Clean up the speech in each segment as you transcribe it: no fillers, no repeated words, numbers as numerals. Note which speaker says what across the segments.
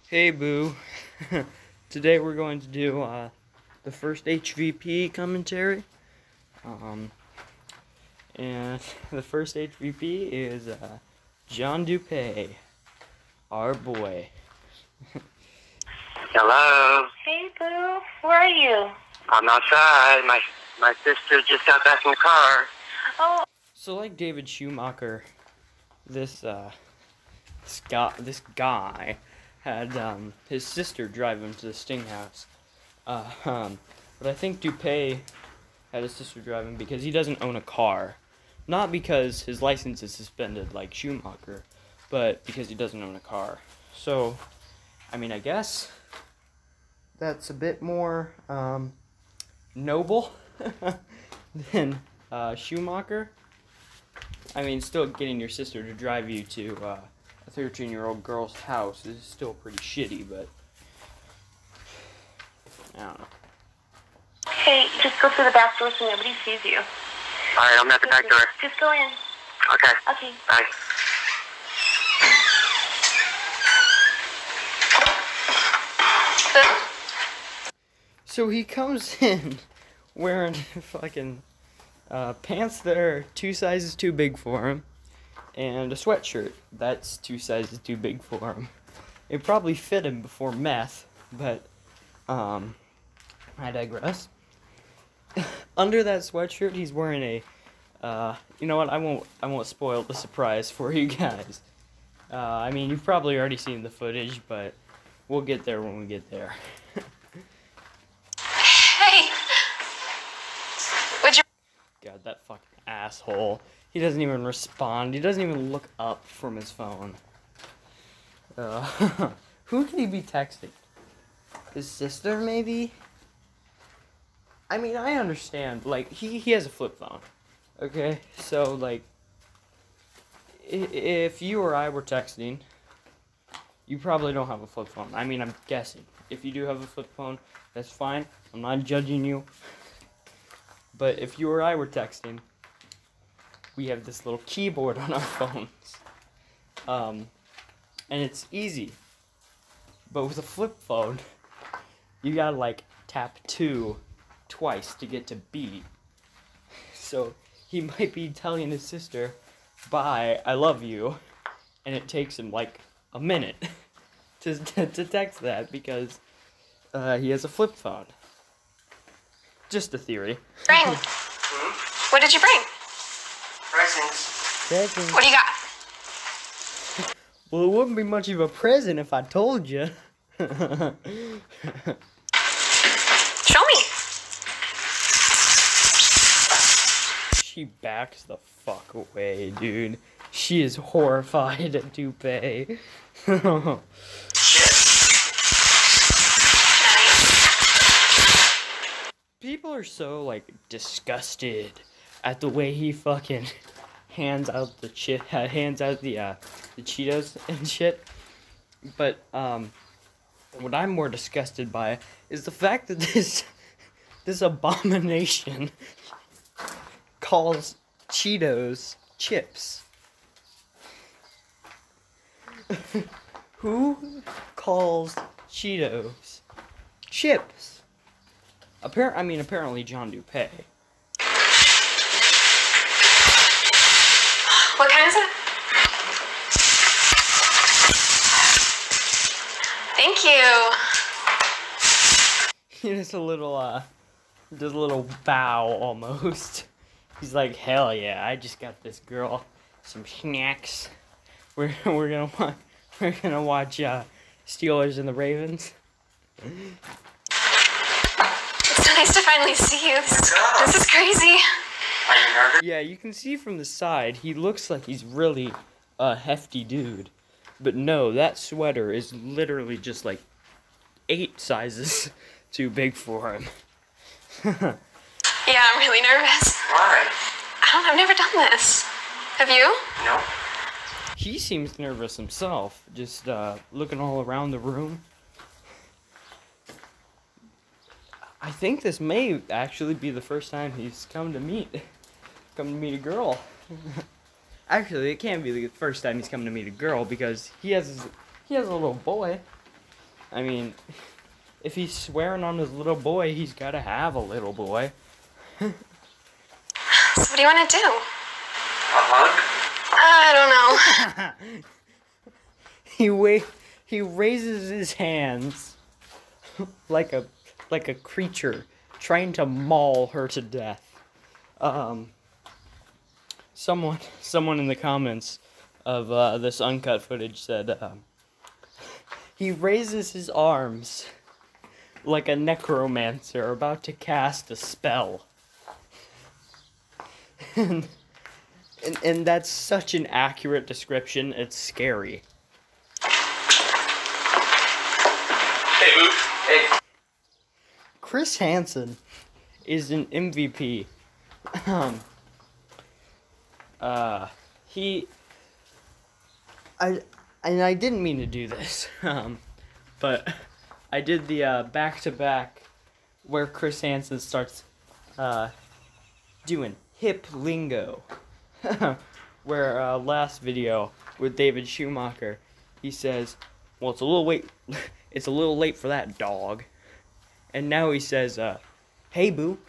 Speaker 1: Hey Boo, today we're going to do the first HVP commentary, and the first HVP is John Dupee, our boy.
Speaker 2: Hello.
Speaker 3: Hey Boo, where are you?
Speaker 2: I'm outside. My sister just got back in the car.
Speaker 3: Oh.
Speaker 1: So like David Schumacher, this guy had his sister drive him to the Sting house. But I think Dupee had his sister drive him because he doesn't own a car. Not because his license is suspended like Schumacher, but because he doesn't own a car. So, I mean, I guess that's a bit more noble than Schumacher. I mean, still getting your sister to drive you to a 13-year-old girl's house is still pretty shitty, but I don't know.
Speaker 3: Hey, just go through the back door so nobody sees you.
Speaker 2: Alright, I'm at the back door.
Speaker 3: Just go in.
Speaker 2: Okay.
Speaker 3: Okay.
Speaker 2: Bye.
Speaker 1: So he comes in wearing fucking pants that are 2 sizes too big for him, and a sweatshirt that's 2 sizes too big for him. It probably fit him before meth, but I digress. Under that sweatshirt, he's wearing a you know what? I won't spoil the surprise for you guys. I mean, you've probably already seen the footage, but we'll get there when we get there.
Speaker 3: Hey! Would you...
Speaker 1: God, that fucking asshole. He doesn't even respond. He doesn't even look up from his phone. Who could he be texting? His sister, maybe? I mean, I understand. Like, he has a flip phone. Okay? So, like, if you or I were texting, you probably don't have a flip phone. I mean, I'm guessing. If you do have a flip phone, that's fine. I'm not judging you. But if you or I were texting, we have this little keyboard on our phones. And it's easy. But with a flip phone, you gotta, like, tap 2 twice to get to B. So he might be telling his sister, bye, I love you, and it takes him like a minute to text that because he has a flip phone. Just a theory.
Speaker 3: Bring. What did you bring?
Speaker 2: Presents.
Speaker 3: What do you got?
Speaker 1: Well, it wouldn't be much of a present if I told you.
Speaker 3: Show me.
Speaker 1: She backs the fuck away, dude. She is horrified at Dupee. People are so, like, disgusted at the way he fucking hands out the Cheetos and shit. But what I'm more disgusted by is the fact that this abomination calls Cheetos chips. Who calls Cheetos chips? Apparently John Dupee.
Speaker 3: What kind is it? Thank you.
Speaker 1: He does a little bow almost. He's like, hell yeah, I just got this girl some snacks. We're gonna watch Steelers and the Ravens.
Speaker 3: It's nice to finally see you. This is crazy.
Speaker 2: Are you nervous?
Speaker 1: Yeah, you can see from the side, he looks like he's really a hefty dude. But no, that sweater is literally just like 8 sizes too big for him.
Speaker 3: Yeah, I'm really nervous.
Speaker 2: Why?
Speaker 3: I've never done this. Have you?
Speaker 2: No.
Speaker 1: He seems nervous himself, just looking all around the room. I think this may actually be the first time he's come to meet a girl. Actually, it can't be the first time he's come to meet a girl because he has a little boy. I mean, if he's swearing on his little boy, he's got to have a little boy.
Speaker 3: So what do you want to do?
Speaker 2: A hug?
Speaker 3: I don't know.
Speaker 1: He raises his hands like a creature trying to maul her to death. Someone in the comments of this uncut footage said he raises his arms like a necromancer about to cast a spell. And that's such an accurate description, it's scary.
Speaker 2: Hey, Boo. Hey.
Speaker 1: Chris Hansen is an MVP. I didn't mean to do this, but I did the back-to-back where Chris Hansen starts doing hip lingo. Where last video with David Schumacher, he says, well, it's a little late for that, dog. And now he says, hey, boo.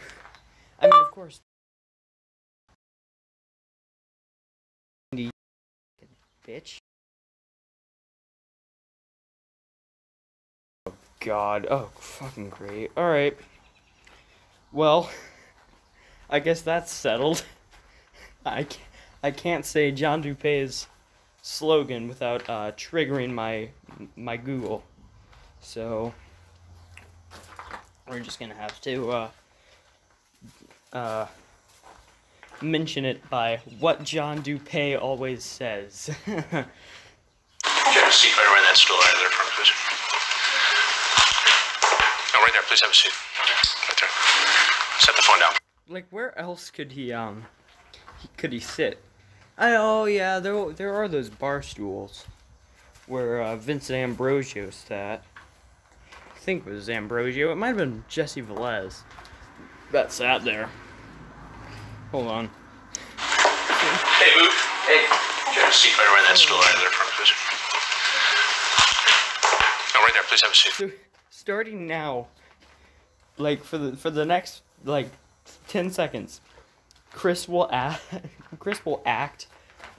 Speaker 1: I mean, of course. Bitch. Oh, God. Oh, fucking great. Alright. Well, I guess that's settled. I can't say John Dupee's slogan without triggering my Google. So we're just gonna have to mention it by what John Dupee always says.
Speaker 4: You have a seat right around that stool right there in front of us. No, right there. Please have a seat. Right there. Set the phone down.
Speaker 1: Like, where else could he sit? Oh yeah, there are those bar stools where Vincent Ambrosio sat. I think it was Ambrosio. It might have been Jesse Velez that sat there. Hold on.
Speaker 4: Hey, Boo. Hey. You have a seat right around that stool right there in front of us. No, right there. Please have a seat.
Speaker 1: So, starting now, like for the next like 10 seconds, Chris will act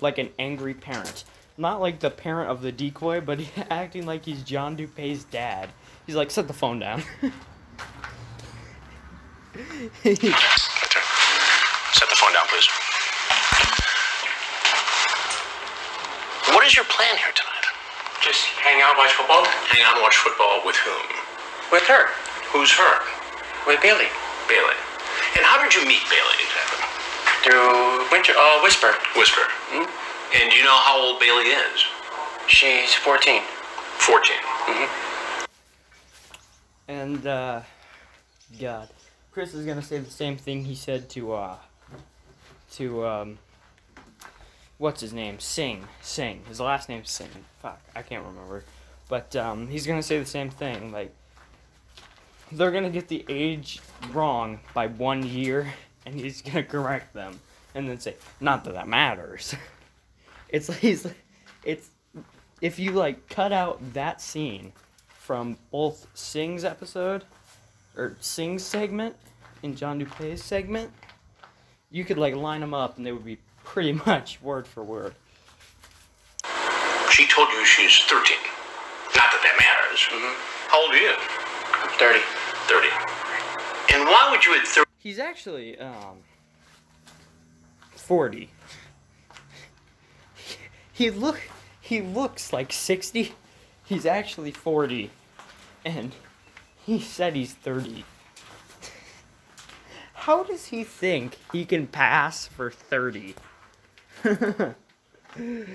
Speaker 1: like an angry parent. Not like the parent of the decoy, but acting like he's John Dupee's dad. He's like, set the phone down.
Speaker 4: Right there. Set the phone down, please. What is your plan here tonight?
Speaker 2: Just hang out, watch football?
Speaker 4: Hang out and watch football with whom?
Speaker 2: With her.
Speaker 4: Who's her?
Speaker 2: With Bailey.
Speaker 4: Bailey. And how did you meet Bailey exactly?
Speaker 2: Through Whisper.
Speaker 4: Whisper.
Speaker 2: Hmm?
Speaker 4: And do you know how old Bailey is?
Speaker 2: She's 14.
Speaker 4: 14.
Speaker 2: Mm-hmm.
Speaker 1: And God, Chris is gonna say the same thing he said to what's his name? Singh. His last name's Singh. Fuck, I can't remember. But he's gonna say the same thing. Like, they're gonna get the age wrong by 1 year, and he's gonna correct them, and then say, not that matters. It's if you like cut out that scene from both Singh's episode or Singh's segment and John Dupee's segment, you could like line them up and they would be pretty much word for word.
Speaker 4: She told you she's 13. Not that matters.
Speaker 2: Mm-hmm.
Speaker 4: How old are you?
Speaker 2: 30.
Speaker 4: 30. And why would you at 30?
Speaker 1: He's actually 40. He looks like 60. He's actually 40. And he said he's 30. How does he think he can pass for 30?
Speaker 4: Do you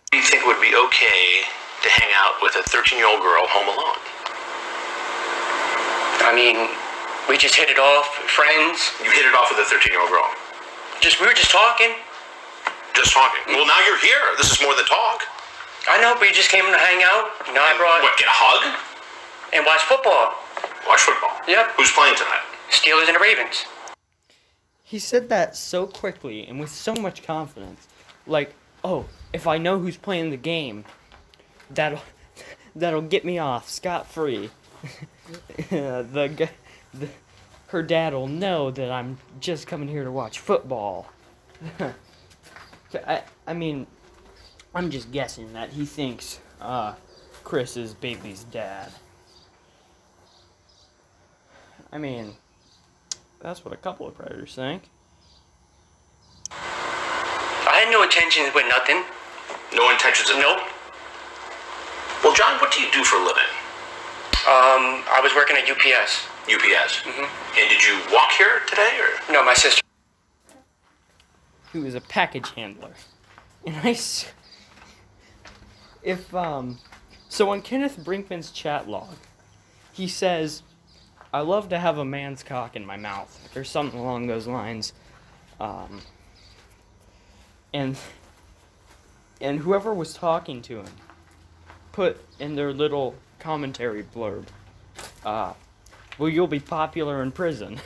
Speaker 4: think it would be okay to hang out with a 13-year-old girl home alone?
Speaker 2: I mean, we just hit it off, friends.
Speaker 4: You hit it off with a 13-year-old girl?
Speaker 2: We were just talking.
Speaker 4: Just talking. Well, now you're here. This is more than talk.
Speaker 2: I know, but you just came in to hang out. You know, I brought...
Speaker 4: What, get a hug?
Speaker 2: And watch football.
Speaker 4: Watch football?
Speaker 2: Yep.
Speaker 4: Who's playing tonight?
Speaker 2: Steelers and the Ravens.
Speaker 1: He said that so quickly and with so much confidence. Like, oh, if I know who's playing the game, that'll get me off scot-free. Her dad'll know that I'm just coming here to watch football. I mean, I'm just guessing that he thinks Chris is Bailey's dad. I mean, that's what a couple of predators think.
Speaker 5: I had no intentions with nothing.
Speaker 4: No intentions of...
Speaker 5: Nope.
Speaker 4: Well, John, what do you do for a living?
Speaker 5: I was working at UPS.
Speaker 4: UPS?
Speaker 5: Mm-hmm.
Speaker 4: And did you walk here today, or...?
Speaker 5: No, my sister.
Speaker 1: He was a package handler. And so on Kenneth Brinkman's chat log, he says, I love to have a man's cock in my mouth, or something along those lines. And whoever was talking to him put in their little commentary blurb, well, you'll be popular in prison.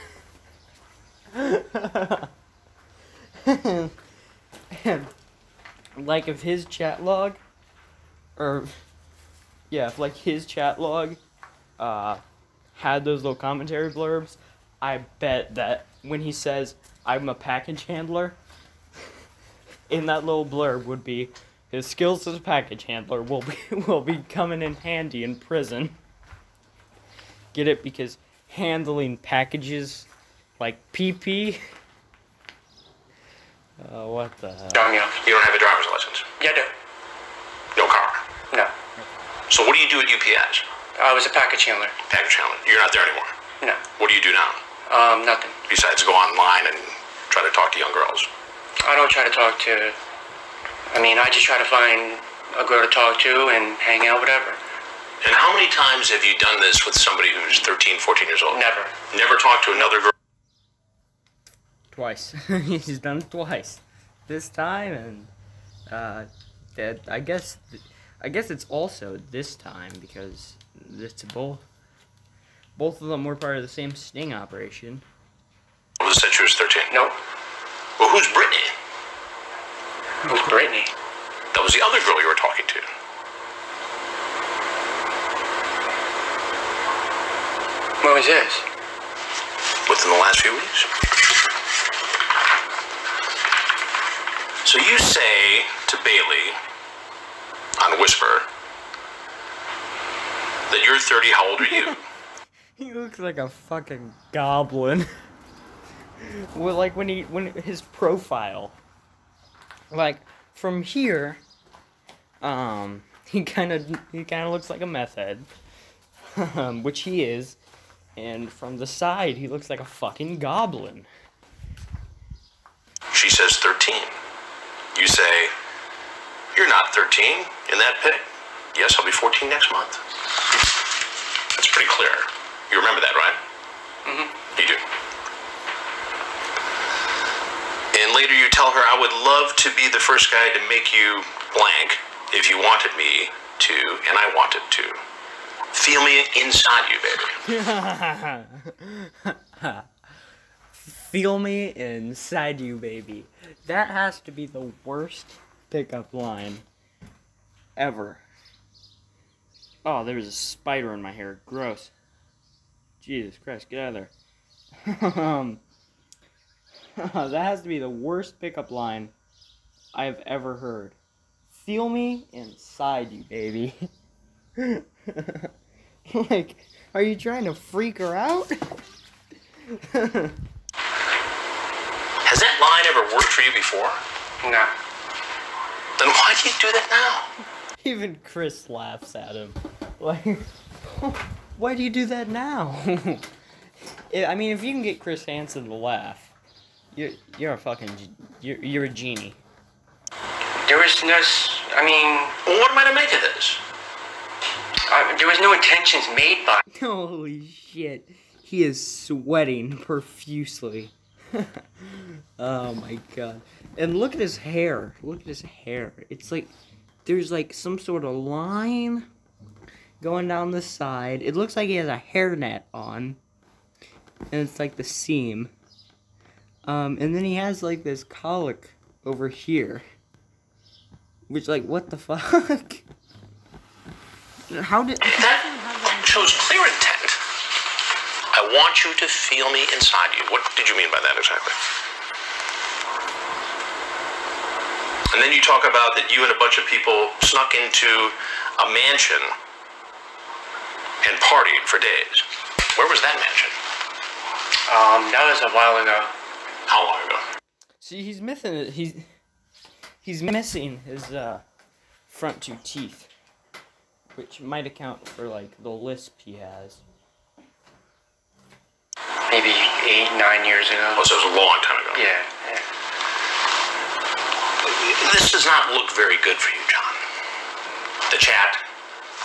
Speaker 1: and like if his chat log, if his chat log had those little commentary blurbs, I bet that when he says, I'm a package handler, in that little blurb would be, his skills as a package handler will be coming in handy in prison. Get it? Because handling packages like PP. What the hell?
Speaker 5: Drop me off.
Speaker 4: You don't have a driver's license?
Speaker 5: Yeah, I do.
Speaker 4: No car?
Speaker 5: No.
Speaker 4: So what do you do at UPS?
Speaker 5: I was a package handler.
Speaker 4: Package handler. You're not there anymore?
Speaker 5: No.
Speaker 4: What do you do now?
Speaker 5: Nothing.
Speaker 4: Besides go online and try to talk to young girls?
Speaker 5: I don't try to talk to... I just try to find a girl to talk to and hang out, whatever.
Speaker 4: And how many times have you done this with somebody who's 13, 14 years old?
Speaker 5: Never.
Speaker 4: Never talked to another girl?
Speaker 1: Twice. He's done it twice. This time and I guess it's also this time because it's both of them were part of the same sting operation.
Speaker 4: Was it since you was 13?
Speaker 5: Nope.
Speaker 4: Well, who's Brittany?
Speaker 5: Who's Brittany?
Speaker 4: That was the other girl you were talking to.
Speaker 5: When was this?
Speaker 4: Within the last few weeks. So you say to Bailey, on Whisper, that you're 30, how old are you?
Speaker 1: He looks like a fucking goblin. Well, like when his profile, like from here, he kind of looks like a meth head, which he is, and from the side he looks like a fucking goblin.
Speaker 4: She says 13. You say, you're not 13 in that pic. Yes, I'll be 14 next month. That's pretty clear. You remember that, right? Mm-hmm. You do. And later you tell her, I would love to be the first guy to make you blank if you wanted me to, and I wanted to. Feel me inside you, baby.
Speaker 1: Feel me inside you, baby. That has to be the worst pickup line ever. Oh, there's a spider in my hair. Gross. Jesus Christ, get out of there. That has to be the worst pickup line I've ever heard. Feel me inside you, baby. Like, are you trying to freak her out?
Speaker 4: Has that line ever worked for you before?
Speaker 5: No.
Speaker 4: Then why do you do that now?
Speaker 1: Even Chris laughs at him. Like, why do you do that now? I mean, if you can get Chris Hansen to laugh, you're a fucking, you're a genie.
Speaker 5: There was no,
Speaker 4: Well, what am I to make of this?
Speaker 5: there was no intentions made by...
Speaker 1: Holy shit. He is sweating profusely. Oh my god. And look at his hair. Look at his hair. It's like, there's like some sort of line going down the side. It looks like he has a hairnet on. And it's like the seam. And then he has like this colic over here. Which, like, what the fuck? How did...
Speaker 4: That shows clear intent. I want you to feel me inside you. What did you mean by that exactly? And then you talk about that you and a bunch of people snuck into a mansion and partied for days. Where was that mansion?
Speaker 5: That was a while ago.
Speaker 4: How long ago?
Speaker 1: See, he's missing it. He's missing his front two teeth, which might account for like the lisp he has.
Speaker 5: Maybe 8, 9 years ago.
Speaker 4: Oh, so it was a long time ago.
Speaker 5: Yeah.
Speaker 4: This does not look very good for you, John. The chat,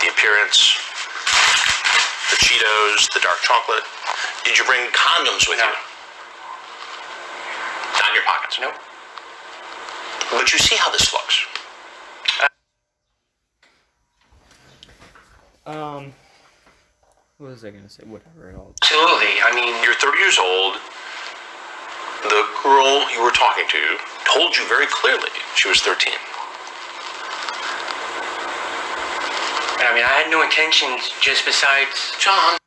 Speaker 4: the appearance, the Cheetos, the dark chocolate. Did you bring condoms with you? Not in your pockets?
Speaker 5: Nope.
Speaker 4: But you see how this looks.
Speaker 1: What was I gonna say? Whatever at all.
Speaker 5: Absolutely. I mean,
Speaker 4: You're 30 years old. The girl you were talking to told you very clearly she was 13.
Speaker 5: I mean, I had no intentions just besides...
Speaker 4: John.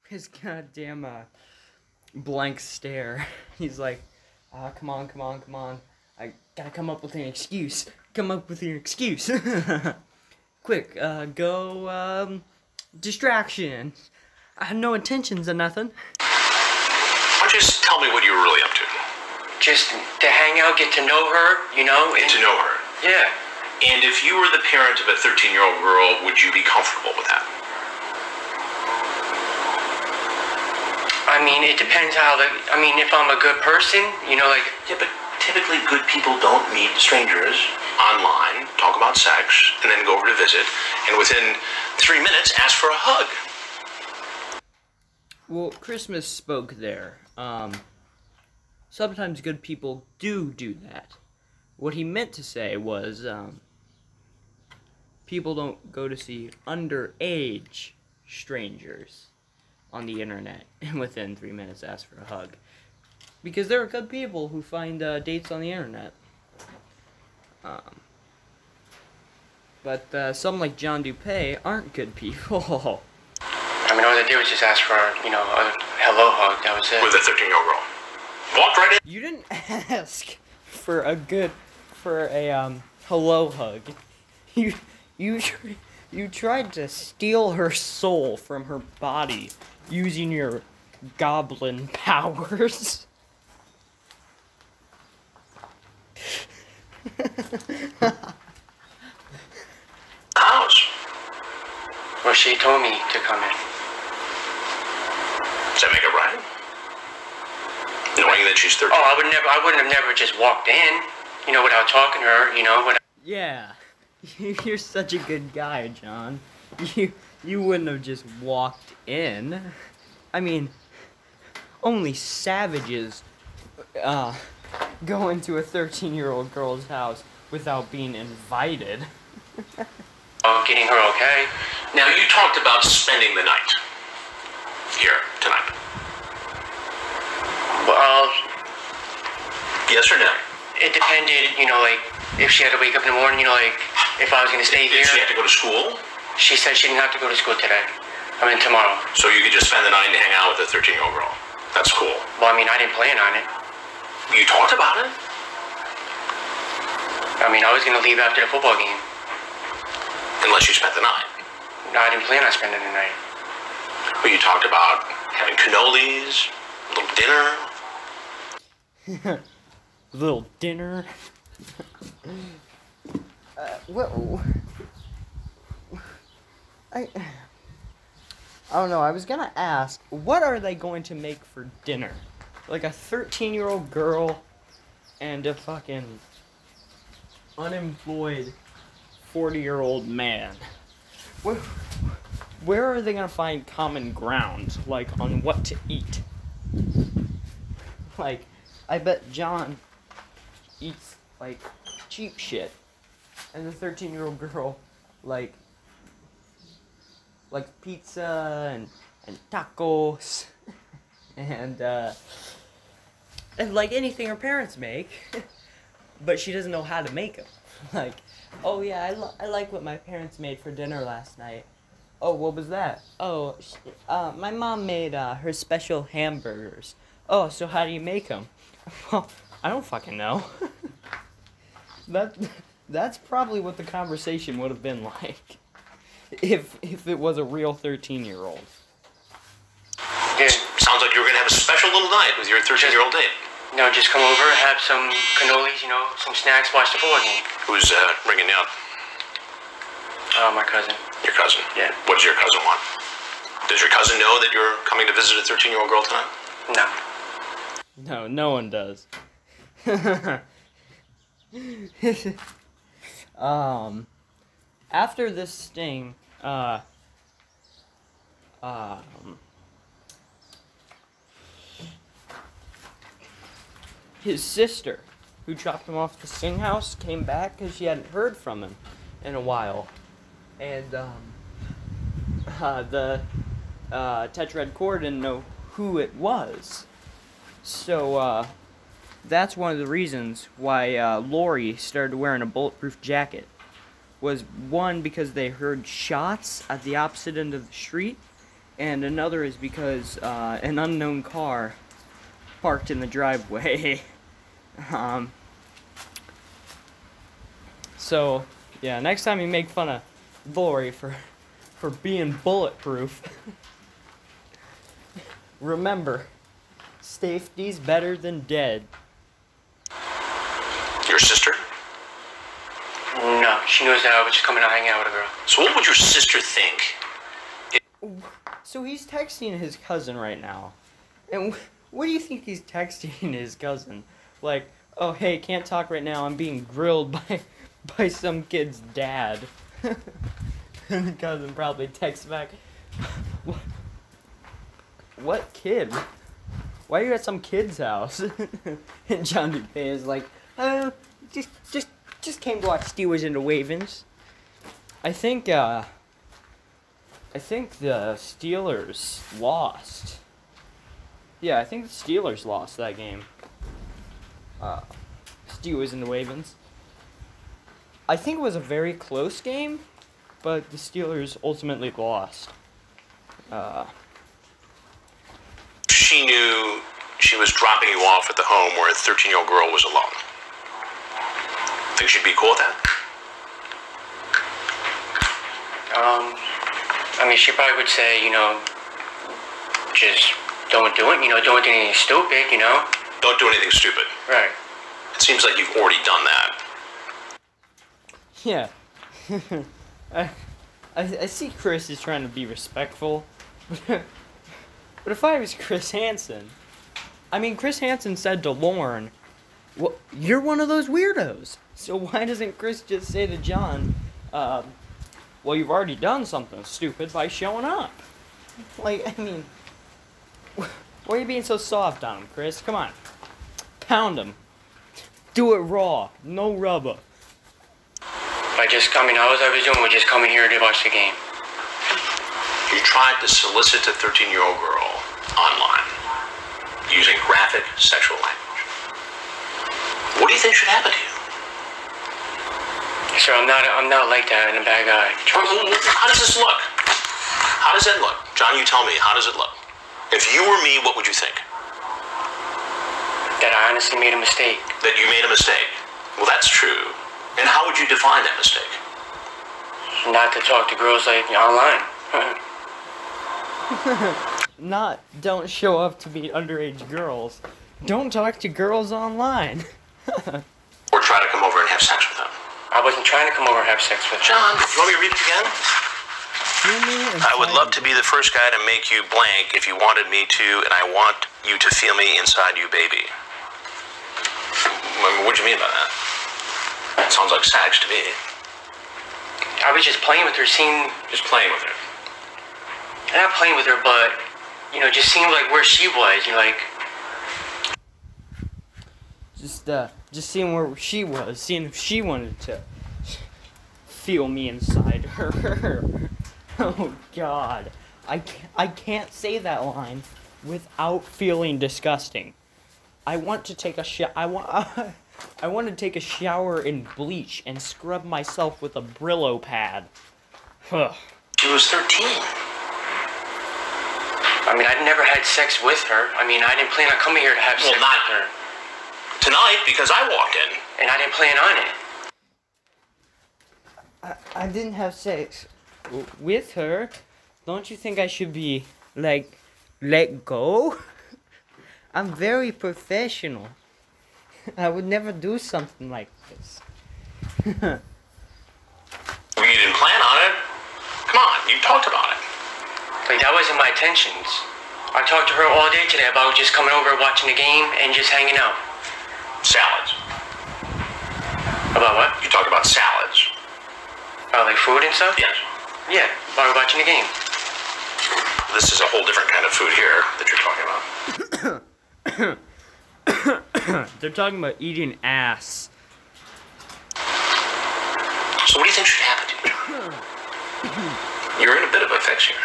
Speaker 1: His goddamn blank stare. He's like, come on. I gotta come up with an excuse. Come up with your excuse. Quick, go, distraction. I had no intentions of nothing.
Speaker 4: Why don't you just tell me what you were really up to?
Speaker 5: Just to hang out, get to know her, you know?
Speaker 4: Get to know her.
Speaker 5: Yeah.
Speaker 4: And if you were the parent of a 13-year-old girl, would you be comfortable with that?
Speaker 5: I mean, it depends how, if I'm a good person, you know, like...
Speaker 4: Yeah, but typically good people don't meet strangers online, talk about sex, and then go over to visit, and within 3 minutes ask for a hug.
Speaker 1: Well, Christmas spoke there. Sometimes good people do that. What he meant to say was, people don't go to see underage strangers on the internet and within 3 minutes ask for a hug. Because there are good people who find dates on the internet. But some like John Dupee aren't good people.
Speaker 5: I mean, all I did was just ask for, you know, a hello hug, that was it.
Speaker 4: With a 13-year-old girl. Walked right in.
Speaker 1: You didn't ask for a hello hug. You tried to steal her soul from her body using your goblin powers.
Speaker 4: House.
Speaker 5: Well, she told me to come in.
Speaker 4: Does that make it right? Knowing that she's 13.
Speaker 5: Oh, I wouldn't have never just walked in, you know, without talking to her, you know,
Speaker 1: Yeah, you're such a good guy, John. You wouldn't have just walked in. I mean, only savages go into a 13-year-old girl's house without being invited.
Speaker 5: Getting her okay.
Speaker 4: Now, you talked about spending the night here tonight.
Speaker 5: Well,
Speaker 4: Yes or no?
Speaker 5: it depended, you know, like, if she had to wake up in the morning, you know, like, if I was going to stay
Speaker 4: Did
Speaker 5: here.
Speaker 4: she have to go to school?
Speaker 5: She said she didn't have to go to school today. I mean, tomorrow.
Speaker 4: So you could just spend the night and hang out with a 13-year-old girl. That's cool.
Speaker 5: Well, I mean, I didn't plan on it.
Speaker 4: You talked about it?
Speaker 5: I mean, I was going to leave after the football game.
Speaker 4: Unless you spent the night.
Speaker 5: No, I didn't plan on spending the night.
Speaker 4: Well, you talked about having cannolis, a little dinner.
Speaker 1: Little dinner. I don't know. I was gonna ask, what are they going to make for dinner? Like a 13-year-old girl and a fucking unemployed 40-year-old man. Where are they gonna find common ground, like, on what to eat? Like, I bet John eats, like, cheap shit, and the 13-year-old girl, like pizza and tacos, and like anything her parents make, but she doesn't know how to make them. Like, oh yeah, I like what my parents made for dinner last night. Oh, what was that? Oh, my mom made her special hamburgers. Oh, so how do you make them? Well, I don't fucking know. That's probably what the conversation would have been like if it was a real 13-year-old.
Speaker 5: Yeah.
Speaker 4: Sounds like you were gonna have a special little night with your 13-year-old date.
Speaker 5: No, just come over, have some cannolis, some snacks, watch the ball game.
Speaker 4: Who's ringing you up?
Speaker 5: My cousin.
Speaker 4: Your cousin?
Speaker 5: Yeah.
Speaker 4: What does your cousin want? Does your cousin know that you're coming to visit a 13-year-old girl tonight?
Speaker 5: No.
Speaker 1: No, no one does. After this sting, his sister, who dropped him off at the sting house, came back because she hadn't heard from him in a while. And, the tetrad core didn't know who it was. So, that's one of the reasons why Lori started wearing a bulletproof jacket. Was one, because they heard shots at the opposite end of the street, and another is because an unknown car parked in the driveway. So, yeah, next time you make fun of Lori for being bulletproof, remember, safety's better than dead.
Speaker 4: Your sister?
Speaker 5: No, she knows that I was just coming to hang out with a girl.
Speaker 4: So what would your sister think?
Speaker 1: So he's texting his cousin right now. And what do you think he's texting his cousin? Like, oh, hey, can't talk right now. I'm being grilled by some kid's dad. And the cousin probably texts back, what kid? Why are you at some kid's house? And John Dupee is like, just came to watch Steelers into Ravens. I think the Steelers lost. Yeah, I think the Steelers lost that game. Steelers into Ravens. I think it was a very close game, but the Steelers ultimately lost.
Speaker 4: She knew she was dropping you off at the home where a 13-year-old girl was alone. Think she'd be cool with that?
Speaker 5: I mean, she probably would say, just don't do it, don't do anything stupid,
Speaker 4: Don't do anything stupid.
Speaker 5: Right.
Speaker 4: It seems like you've already done that.
Speaker 1: Yeah. I see Chris is trying to be respectful. But if I was Chris Hansen, Chris Hansen said to Lauren, well, you're one of those weirdos. So why doesn't Chris just say to John, well, you've already done something stupid by showing up? Why are you being so soft on him, Chris? Come on. Pound him. Do it raw. No rubber.
Speaker 5: By just coming, all I was doing was just coming here to watch the game.
Speaker 4: You tried to solicit a 13-year-old girl online using graphic sexual language. What do you think should happen to you?
Speaker 5: Sir, I'm not like that and a bad guy.
Speaker 4: How does this look? How does that look? John, you tell me, how does it look? If you were me, what would you think?
Speaker 5: That I honestly made a mistake.
Speaker 4: That you made a mistake. Well, that's true. And how would you define that mistake?
Speaker 5: Not to talk to girls online.
Speaker 1: Not don't show up to meet underage girls. Don't talk to girls online.
Speaker 4: Or try to come over and have sex with them.
Speaker 5: I wasn't trying to come over and have sex with her.
Speaker 4: John, you want me to read it again? I would love to be the first guy to make you blank if you wanted me to, and I want you to feel me inside you, baby. What do you mean by that? It sounds like sex to me.
Speaker 5: I was just playing with her,
Speaker 4: Just playing with her.
Speaker 5: Not playing with her, but, just seeing, where she was,
Speaker 1: Just seeing where she was, seeing if she wanted to feel me inside her. Oh, God. I can't say that line without feeling disgusting. I want to take a I want to take a shower in bleach and scrub myself with a Brillo pad. Ugh.
Speaker 4: She was 13.
Speaker 5: I mean, I'd never had sex with her. I mean, I didn't plan on coming here to have sex with her.
Speaker 4: Tonight, because I walked in.
Speaker 5: And I didn't plan on it.
Speaker 1: I didn't have sex with her. Don't you think I should be, like, let go? I'm very professional. I would never do something like this.
Speaker 4: You didn't plan on it. Come on, you talked about it.
Speaker 5: Like, that wasn't my intentions. I talked to her all day today about just coming over, watching the game, and just hanging out.
Speaker 4: Salads.
Speaker 5: About what?
Speaker 4: You talked about salads.
Speaker 5: Oh, like food and stuff?
Speaker 4: Yes.
Speaker 5: Yeah, while we're watching the game.
Speaker 4: This is a whole different kind of food here that you're talking about.
Speaker 1: They're talking about eating ass.
Speaker 4: So what do you think should happen to you? You're in a bit of a fix here.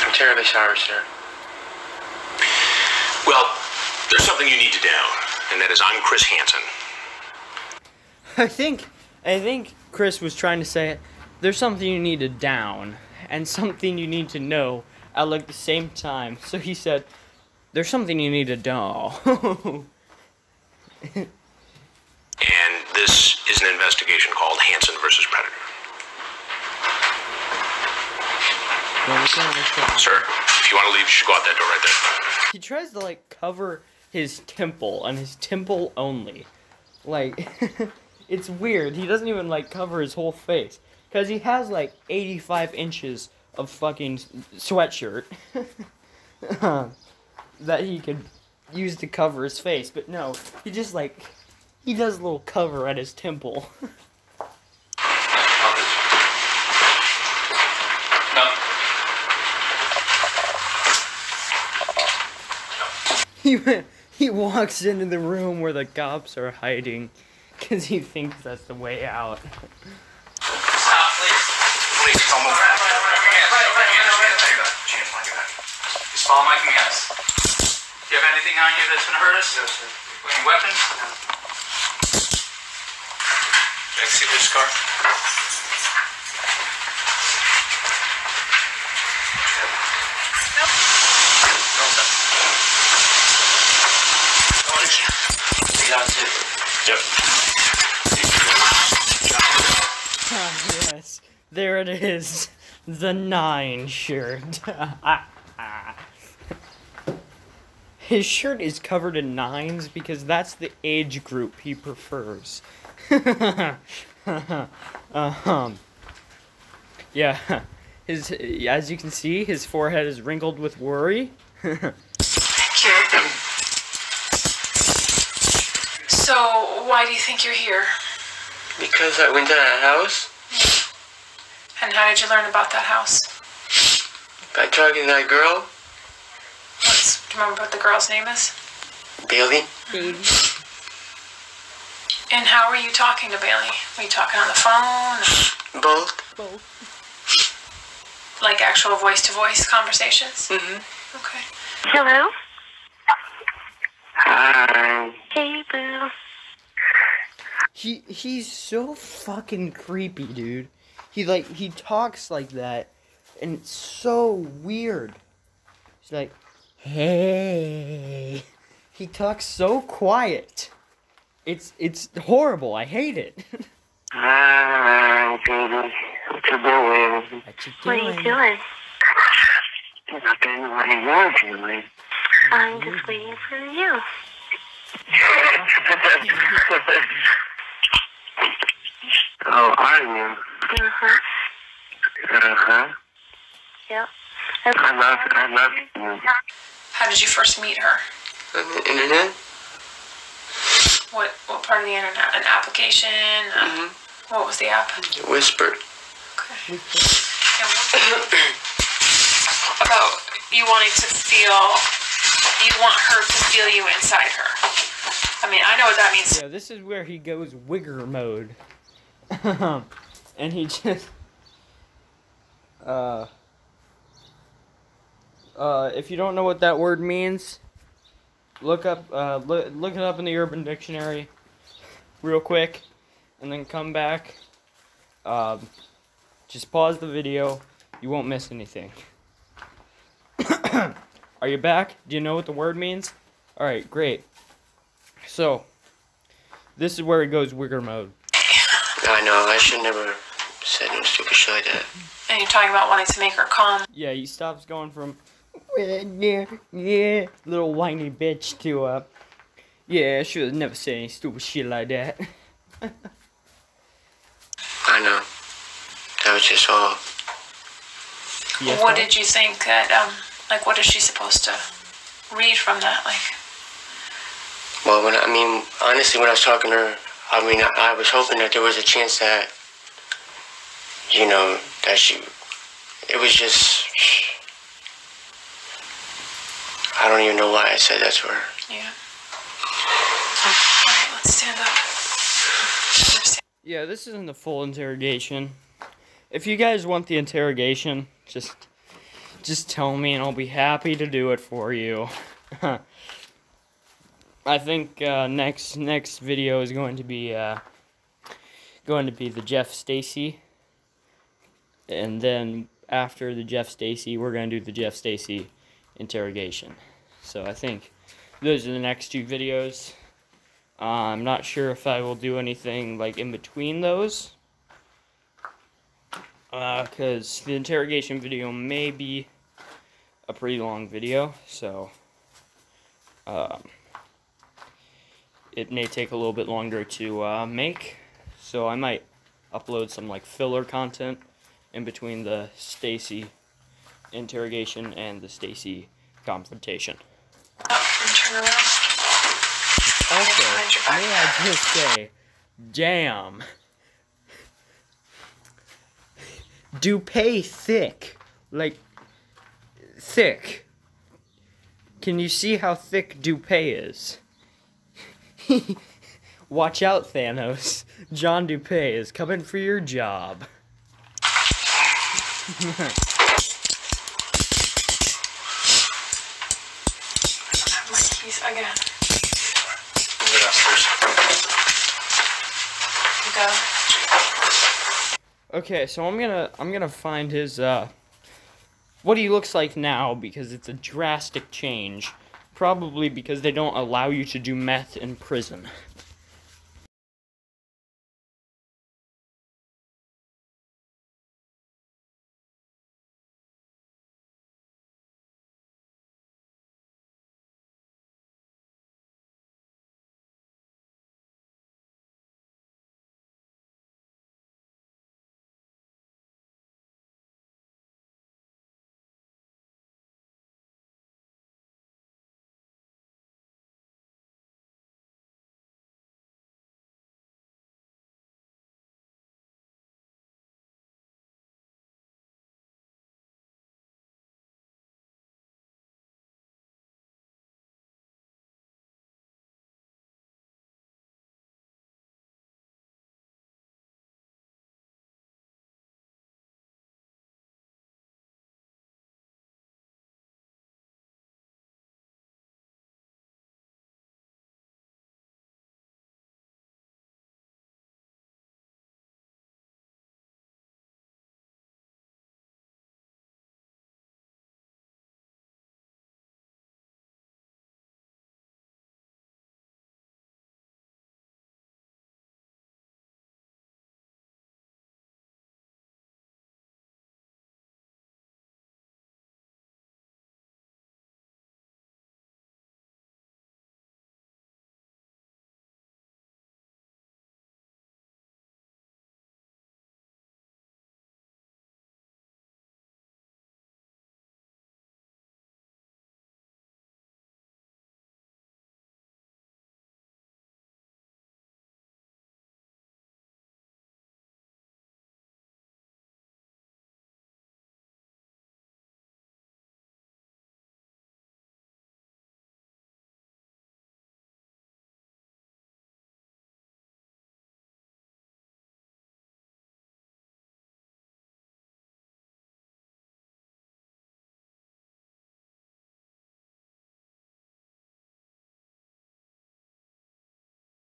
Speaker 5: I'm terribly sorry, sir.
Speaker 4: Well, there's something you need to do, and that is I'm Chris Hansen.
Speaker 1: I think Chris was trying to say there's something you need to down and something you need to know at like the same time. So he said, there's something you need to know.
Speaker 4: And this is an investigation called Hansen versus Predator. Sir, if you want to leave, you should go out that door right there.
Speaker 1: He tries to like cover his temple and his temple only. Like, it's weird. He doesn't even like cover his whole face. Because he has like 85 inches of fucking sweatshirt that he could use to cover his face. But no, he just like, he does a little cover at his temple. He walks into the room where the cops are hiding because he thinks that's the way out.
Speaker 4: Stop, please. Please, don't move.
Speaker 6: Just follow my commands. Do you have anything on you that's gonna hurt us?
Speaker 5: No, sir.
Speaker 6: Any weapons?
Speaker 5: No.
Speaker 6: Can I see this scar?
Speaker 4: Yep.
Speaker 1: Ah, yes, there it is. The 9 shirt. His shirt is covered in 9s because that's the age group he prefers. Yeah, as you can see, his forehead is wrinkled with worry.
Speaker 3: So, why do you think you're here?
Speaker 5: Because I went to that house
Speaker 3: And how did you learn about that house?
Speaker 5: by talking to that girl,
Speaker 3: Do you remember what the girl's name is?
Speaker 5: Bailey.
Speaker 3: And how were you talking to Bailey? Were you talking on the phone?
Speaker 5: Both.
Speaker 3: Like actual voice-to-voice conversations?
Speaker 5: Mm-hmm.
Speaker 3: Okay.
Speaker 2: Hello? Hi.
Speaker 3: Hey, boo.
Speaker 1: He's so fucking creepy, dude. He talks like that, and it's so weird. He's like, hey. He talks so quiet. It's horrible. I hate it.
Speaker 2: Hi, baby. What you doing?
Speaker 3: What are you doing?
Speaker 2: Nothing. What are you doing?
Speaker 3: I'm just waiting for you.
Speaker 2: Oh, are you?
Speaker 3: Uh-huh.
Speaker 2: Uh-huh.
Speaker 3: Yep.
Speaker 2: I love you.
Speaker 3: How did you first meet her?
Speaker 5: On the internet.
Speaker 3: What part of the internet? An application?
Speaker 5: Mm-hmm.
Speaker 3: What was the app?
Speaker 5: Whispered.
Speaker 3: Okay. And what about you wanting to feel, you want her to feel you inside her. I mean, I know what that means.
Speaker 1: Yeah, this is where he goes wigger mode. And he just if you don't know what that word means, look it up in the Urban Dictionary real quick and then come back. Just pause the video. You won't miss anything. Are you back? Do you know what the word means? Alright, great. So, this is where it goes wigger mode.
Speaker 5: I know, I should never said no stupid shit like that.
Speaker 3: And you're talking about wanting to make her calm.
Speaker 1: Yeah, he stops going from yeah, little whiny bitch to yeah, I should have never said any stupid shit like that.
Speaker 5: I know. That was just all.
Speaker 1: Yes,
Speaker 3: What did you think that, like, what is she supposed to read from that? Like,
Speaker 5: Well, honestly, when I was talking to her, I was hoping that there was a chance that, it was just, I don't even know why I said that to her.
Speaker 3: yeah. Alright, let's stand up.
Speaker 1: Yeah, this isn't the full interrogation. If you guys want the interrogation, just tell me and I'll be happy to do it for you. I think next video is going to be the Jeff Stacy, and then after the Jeff Stacy, we're going to do the Jeff Stacy interrogation. So I think those are the next two videos. I'm not sure if I will do anything like in between those, because the interrogation video may be a pretty long video, so it may take a little bit longer to make, so I might upload some like filler content in between the Stacy interrogation and the Stacy confrontation.
Speaker 3: And turn around.
Speaker 1: Also, may I just say, damn, Dupee thick, like, thick. Can you see how thick Dupee is? Watch out, Thanos. John Dupee is coming for your job.
Speaker 3: My keys again.
Speaker 4: Go downstairs.
Speaker 3: Go.
Speaker 1: Okay, so I'm gonna find his what he looks like now, because it's a drastic change. Probably because they don't allow you to do meth in prison.